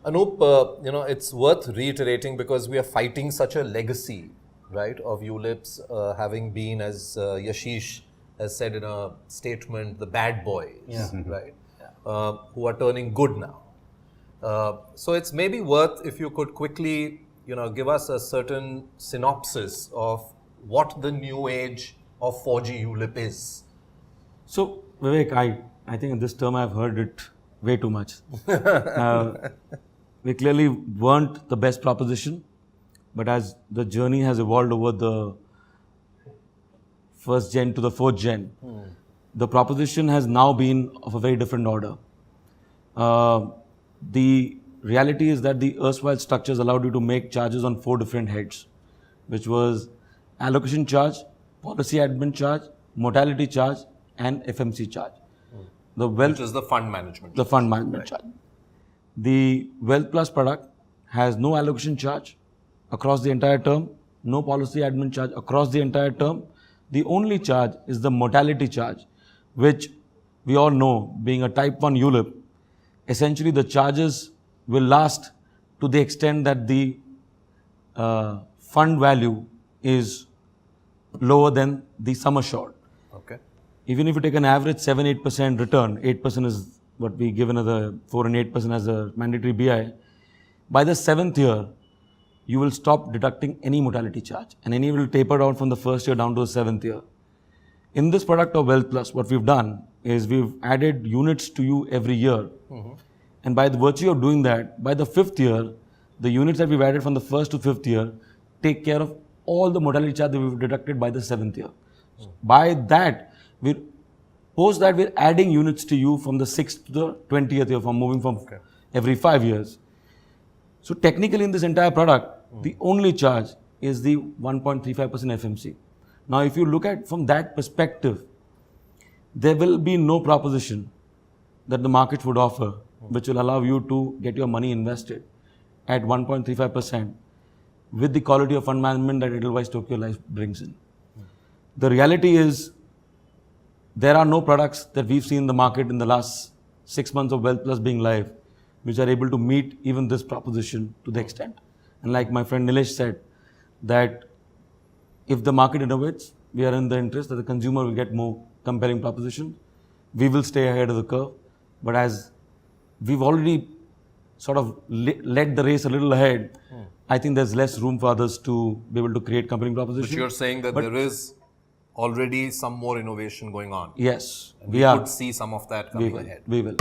Anup, it's worth reiterating because we are fighting such a legacy, right, of ULIPs having been, as Yashish has said in a statement, the bad boys, right, who are turning good now. So it's maybe worth if you could quickly, give us a certain synopsis of what the new age of 4G ULIP is. So, Vivek, I think in this term I've heard it way too much. We clearly weren't the best proposition, but as the journey has evolved over the first gen to the fourth gen, the proposition has now been of a very different order. The reality is that the erstwhile structures allowed you to make charges on 4 different heads, which was allocation charge, policy admin charge, mortality charge, and FMC charge. Which is the fund management. The fund management charge. The Wealth Plus product has no allocation charge across the entire term, no policy admin charge across the entire term. The only charge is the mortality charge, which we all know, being a type 1 ULIP, essentially the charges will last to the extent that the fund value is lower than the sum assured. Okay. Even if you take an average 7-8% return, 8% is what we given as a 4 and 8% as a mandatory BI. By the 7th year, you will stop deducting any mortality charge, and any will taper down from the first year down to the 7th year. In this product of Wealth Plus, what we've done is we've added units to you every year. And by the virtue of doing that, by the 5th year, the units that we've added from the 1st to 5th year take care of all the mortality charge that we've deducted by the 7th year. By that, post that we're adding units to you from the 6th to the 20th year, from moving from every 5 years. So technically in this entire product, the only charge is the 1.35% FMC. Now if you look at from that perspective, there will be no proposition that the market would offer which will allow you to get your money invested at 1.35% with the quality of fund management that Edelweiss Tokio Life brings in. The reality is, there are no products that we've seen in the market in the last 6 months of Wealth Plus being live, which are able to meet even this proposition to the extent. And like my friend Nivesh said, that if the market innovates, we are in the interest that the consumer will get more compelling propositions. We will stay ahead of the curve. But as we've already sort of led the race a little ahead, I think there's less room for others to be able to create compelling propositions. But you're saying that there is already some more innovation going on. Yes, and we could see some of that coming ahead. We will.